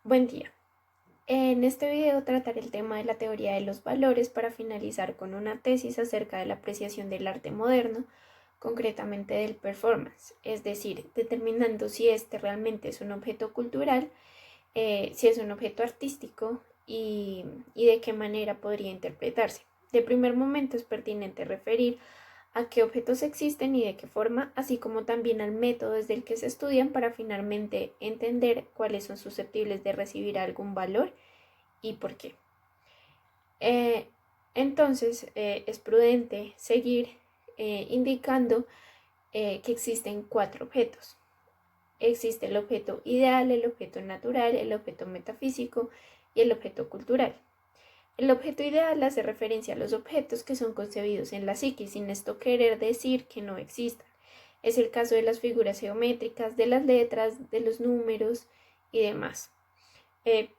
Buen día. En este video trataré el tema de la teoría de los valores para finalizar con una tesis acerca de la apreciación del arte moderno, concretamente del performance, es decir, determinando si este realmente es un objeto cultural, si es un objeto artístico y de qué manera podría interpretarse. De primer momento es pertinente referir a qué objetos existen y de qué forma, así como también al método desde el que se estudian para finalmente entender cuáles son susceptibles de recibir algún valor y por qué. Eh, entonces, es prudente seguir indicando que existen cuatro objetos. Existe el objeto ideal, el objeto natural, el objeto metafísico y el objeto cultural. El objeto ideal hace referencia a los objetos que son concebidos en la psique, sin esto querer decir que no existan. Es el caso de las figuras geométricas, de las letras, de los números y demás. Eh,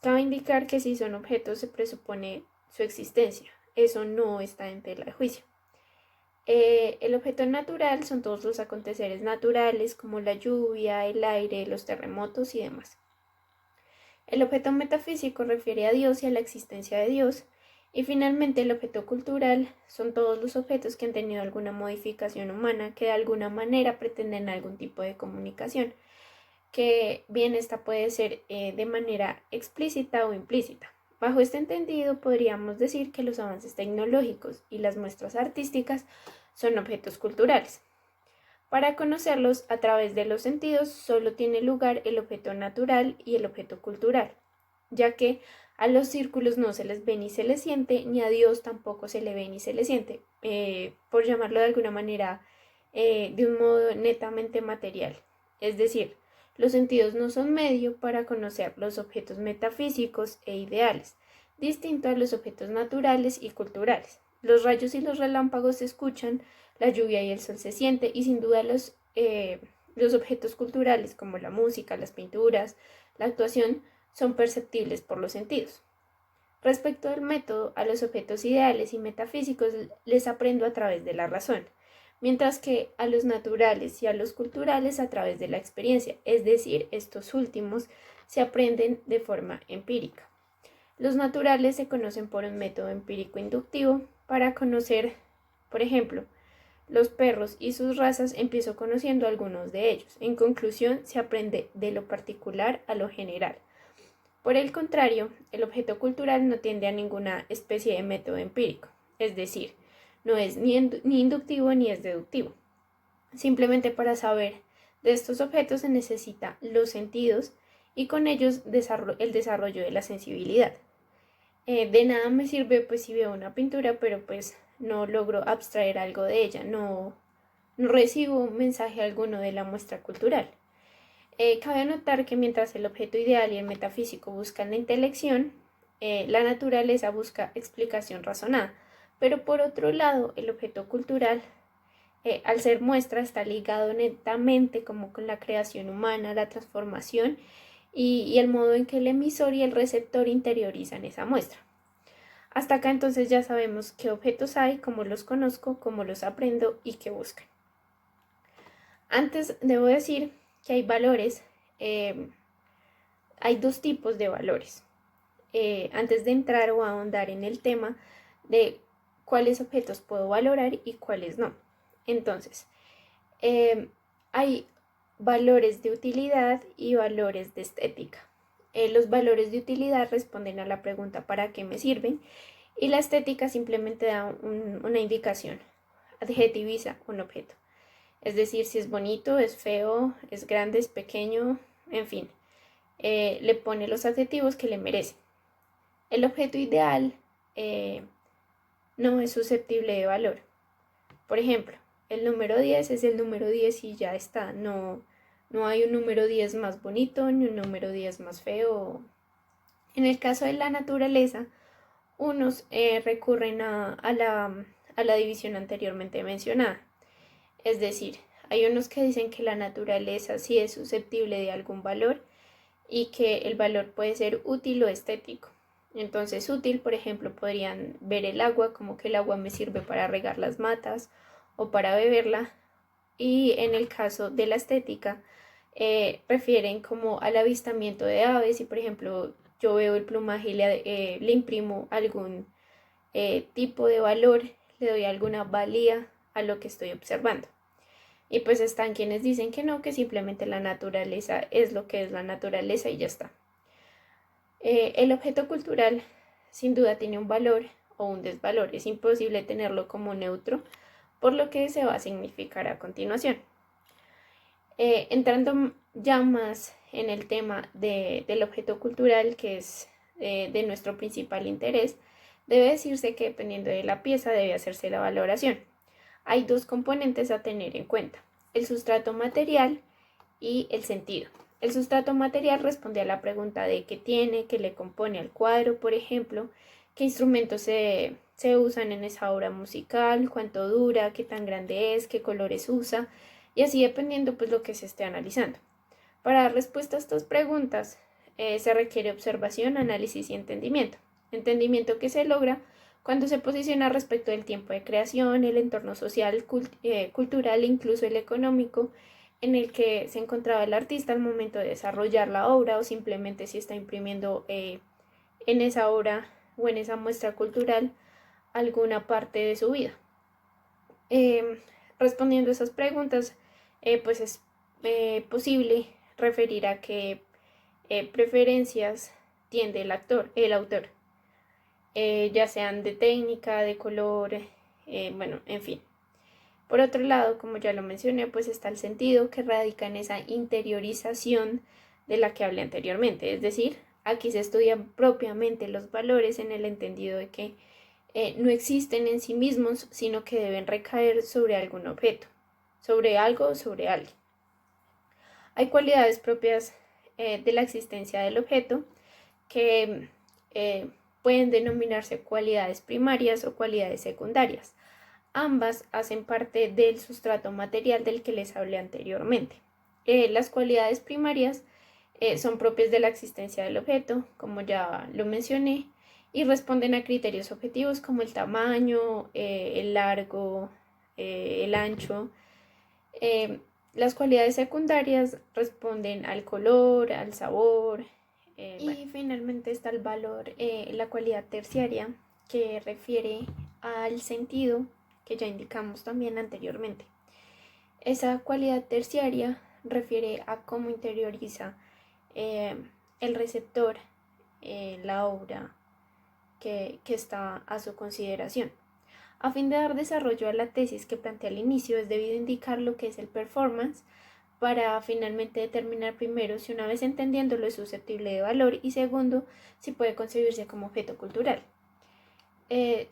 Cabe indicar que si son objetos se presupone su existencia. Eso no está en tela de juicio. El objeto natural son todos los aconteceres naturales como la lluvia, el aire, los terremotos y demás. El objeto metafísico refiere a Dios y a la existencia de Dios. Y finalmente el objeto cultural son todos los objetos que han tenido alguna modificación humana que de alguna manera pretenden algún tipo de comunicación, que bien esta puede ser de manera explícita o implícita. Bajo este entendido podríamos decir que los avances tecnológicos y las muestras artísticas son objetos culturales. Para conocerlos a través de los sentidos solo tiene lugar el objeto natural y el objeto cultural, ya que a los círculos no se les ve ni se les siente, ni a Dios tampoco se le ve ni se le siente, por llamarlo de alguna manera, de un modo netamente material. Es decir, los sentidos no son medio para conocer los objetos metafísicos e ideales, distinto a los objetos naturales y culturales. Los rayos y los relámpagos se escuchan, la lluvia y el sol se siente y sin duda los objetos culturales como la música, las pinturas, la actuación son perceptibles por los sentidos. Respecto al método, a los objetos ideales y metafísicos les aprendo a través de la razón, mientras que a los naturales y a los culturales a través de la experiencia, es decir, estos últimos se aprenden de forma empírica. Los naturales se conocen por un método empírico inductivo. Para conocer, por ejemplo, los perros y sus razas, empiezo conociendo algunos de ellos. En conclusión, se aprende de lo particular a lo general. Por el contrario, el objeto cultural no tiende a ninguna especie de método empírico, es decir, no es ni inductivo ni es deductivo. Simplemente para saber de estos objetos se necesita los sentidos y con ellos el desarrollo de la sensibilidad. De nada me sirve pues si veo una pintura pero pues no logro abstraer algo de ella, no recibo un mensaje alguno de la muestra cultural. Cabe notar que mientras el objeto ideal y el metafísico buscan la intelección, la naturaleza busca explicación razonada. Pero por otro lado, el objeto cultural, al ser muestra, está ligado netamente como con la creación humana, la transformación y el modo en que el emisor y el receptor interiorizan esa muestra. Hasta acá entonces ya sabemos qué objetos hay, cómo los conozco, cómo los aprendo y qué buscan. Antes debo decir que hay valores, hay dos tipos de valores. Antes de entrar o ahondar en el tema de cuáles objetos puedo valorar y cuáles no. Entonces, hay valores de utilidad y valores de estética. Los valores de utilidad responden a la pregunta ¿para qué me sirven? Y la estética simplemente da una indicación, adjetiviza un objeto. Es decir, si es bonito, es feo, es grande, es pequeño, en fin, le pone los adjetivos que le merece. El objeto ideal no es susceptible de valor. Por ejemplo, el número 10 es el número 10 y ya está. No hay un número 10 más bonito ni un número 10 más feo. En el caso de la naturaleza, unos recurren a la división anteriormente mencionada. Es decir, hay unos que dicen que la naturaleza sí es susceptible de algún valor y que el valor puede ser útil o estético. Entonces, útil, por ejemplo, podrían ver el agua como que el agua me sirve para regar las matas o para beberla. Y en el caso de la estética, refieren como al avistamiento de aves y por ejemplo yo veo el plumaje y le imprimo algún tipo de valor, le doy alguna valía a lo que estoy observando. Y pues están quienes dicen que no, que simplemente la naturaleza es lo que es la naturaleza y ya está. El objeto cultural sin duda tiene un valor o un desvalor, es imposible tenerlo como neutro, por lo que se va a significar a continuación. Entrando ya más en el tema del objeto cultural, que es de nuestro principal interés, debe decirse que dependiendo de la pieza debe hacerse la valoración. Hay dos componentes a tener en cuenta: el sustrato material y el sentido. El sustrato material responde a la pregunta de qué tiene, qué le compone al cuadro, por ejemplo, qué instrumentos se usan en esa obra musical, cuánto dura, qué tan grande es, qué colores usa, y así dependiendo pues lo que se esté analizando. Para dar respuesta a estas preguntas se requiere observación, análisis y entendimiento. Entendimiento que se logra cuando se posiciona respecto del tiempo de creación, el entorno social, cultural e incluso el económico en el que se encontraba el artista al momento de desarrollar la obra, o simplemente si está imprimiendo en esa obra o en esa muestra cultural alguna parte de su vida. Respondiendo a esas preguntas, pues es posible referir a qué preferencias tiende el autor, ya sean de técnica, de color, bueno, en fin. Por otro lado, como ya lo mencioné, pues está el sentido, que radica en esa interiorización de la que hablé anteriormente. Es decir, aquí se estudian propiamente los valores en el entendido de que no existen en sí mismos, sino que deben recaer sobre algún objeto, sobre algo o sobre alguien. Hay cualidades propias de la existencia del objeto que pueden denominarse cualidades primarias o cualidades secundarias. Ambas hacen parte del sustrato material del que les hablé anteriormente. Las cualidades primarias son propias de la existencia del objeto, como ya lo mencioné, y responden a criterios objetivos como el tamaño, el largo, el ancho. Las cualidades secundarias responden al color, al sabor, y finalmente está el valor, la cualidad terciaria, que refiere al sentido que ya indicamos también anteriormente. Esa cualidad terciaria refiere a cómo interioriza el receptor la obra que está a su consideración. A fin de dar desarrollo a la tesis que planteé al inicio, es debido indicar lo que es el performance para finalmente determinar primero si, una vez entendiéndolo, es susceptible de valor, y segundo, si puede concebirse como objeto cultural.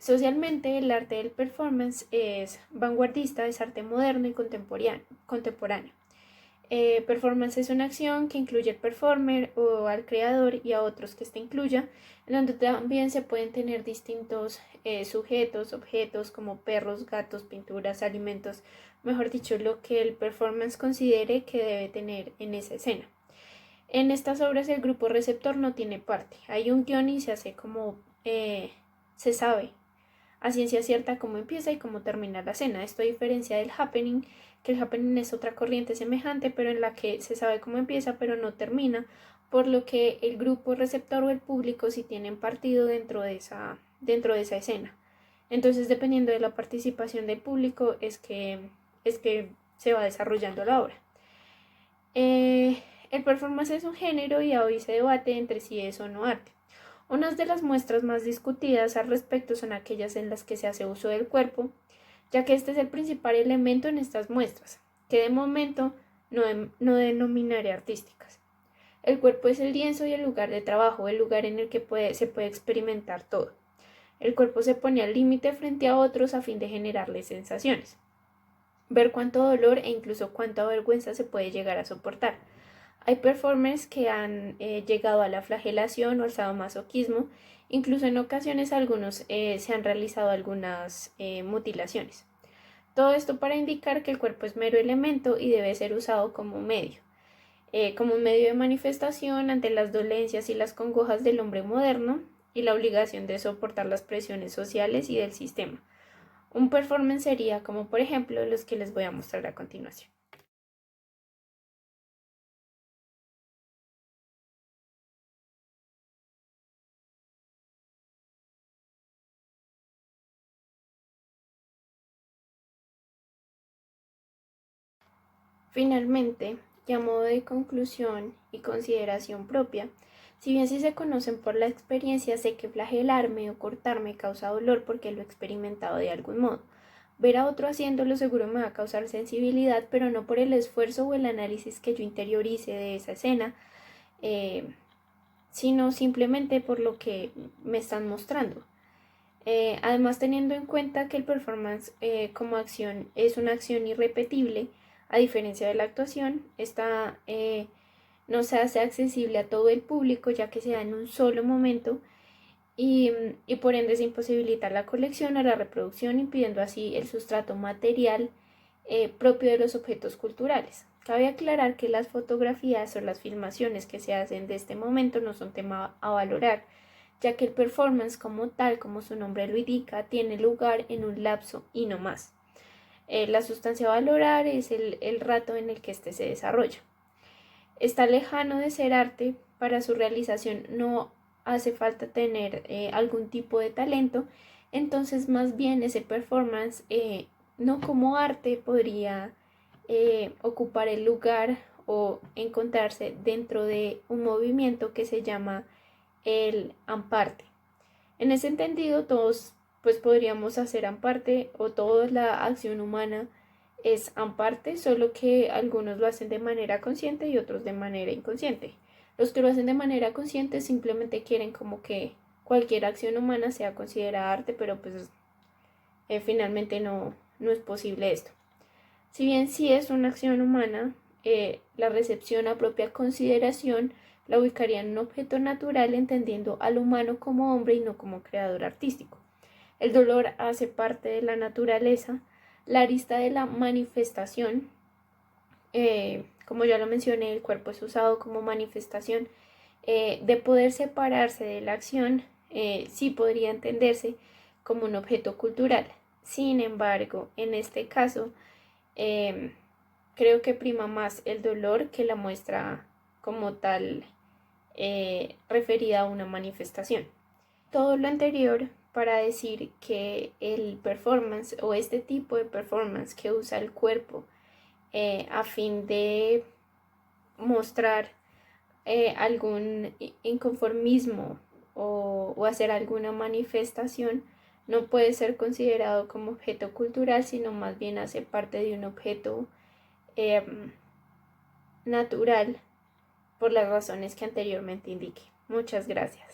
Socialmente, el arte del performance es vanguardista, es arte moderno y contemporáneo. Performance es una acción que incluye al performer o al creador y a otros que éste incluya, en donde también se pueden tener distintos sujetos, objetos como perros, gatos, pinturas, alimentos, mejor dicho, lo que el performance considere que debe tener en esa escena. En estas obras el grupo receptor no tiene parte, hay un guión y se hace como se sabe a ciencia cierta cómo empieza y cómo termina la escena. Esto a diferencia del happening, que el happening es otra corriente semejante, pero en la que se sabe cómo empieza pero no termina, por lo que el grupo receptor o el público sí tienen partido dentro de esa escena. Entonces, dependiendo de la participación del público es que se va desarrollando la obra. El performance es un género y hoy se debate entre si es o no arte. Unas de las muestras más discutidas al respecto son aquellas en las que se hace uso del cuerpo, ya que este es el principal elemento en estas muestras, que de momento no denominaré artísticas. El cuerpo es el lienzo y el lugar de trabajo, el lugar en el que se puede experimentar todo. El cuerpo se pone al límite frente a otros a fin de generarles sensaciones. Ver cuánto dolor e incluso cuánta vergüenza se puede llegar a soportar. Hay performers que han llegado a la flagelación o al sadomasoquismo, incluso en ocasiones algunos se han realizado algunas mutilaciones. Todo esto para indicar que el cuerpo es mero elemento y debe ser usado como un medio de manifestación ante las dolencias y las congojas del hombre moderno y la obligación de soportar las presiones sociales y del sistema. Un performance sería como por ejemplo los que les voy a mostrar a continuación. Finalmente, y a modo de conclusión y consideración propia, si bien sí se conocen por la experiencia, sé que flagelarme o cortarme causa dolor porque lo he experimentado de algún modo. Ver a otro haciéndolo seguro me va a causar sensibilidad, pero no por el esfuerzo o el análisis que yo interiorice de esa escena, eh, sino simplemente por lo que me están mostrando. Además, teniendo en cuenta que el performance como acción es una acción irrepetible, a diferencia de la actuación, esta no se hace accesible a todo el público ya que se da en un solo momento y por ende se imposibilita la colección o la reproducción, impidiendo así el sustrato material propio de los objetos culturales. Cabe aclarar que las fotografías o las filmaciones que se hacen de este momento no son tema a valorar, ya que el performance como tal, como su nombre lo indica, tiene lugar en un lapso y no más. La sustancia a valorar es el rato en el que éste se desarrolla. Está lejano de ser arte, para su realización no hace falta tener algún tipo de talento, entonces más bien ese performance no como arte podría ocupar el lugar o encontrarse dentro de un movimiento que se llama el amparte. En ese entendido, todos pues podríamos hacer amparte o toda la acción humana es amparte, solo que algunos lo hacen de manera consciente y otros de manera inconsciente. Los que lo hacen de manera consciente simplemente quieren como que cualquier acción humana sea considerada arte, pero pues finalmente no es posible esto. Si bien sí es una acción humana, la recepción a propia consideración la ubicaría en un objeto natural, entendiendo al humano como hombre y no como creador artístico. El dolor hace parte de la naturaleza, la arista de la manifestación, como ya lo mencioné, el cuerpo es usado como manifestación de poder separarse de la acción, sí podría entenderse como un objeto cultural. Sin embargo, en este caso, eh, creo que prima más el dolor que la muestra como tal referida a una manifestación. Todo lo anterior para decir que el performance o este tipo de performance que usa el cuerpo a fin de mostrar algún inconformismo o hacer alguna manifestación no puede ser considerado como objeto cultural, sino más bien hace parte de un objeto eh, natural por las razones que anteriormente indiqué. Muchas gracias.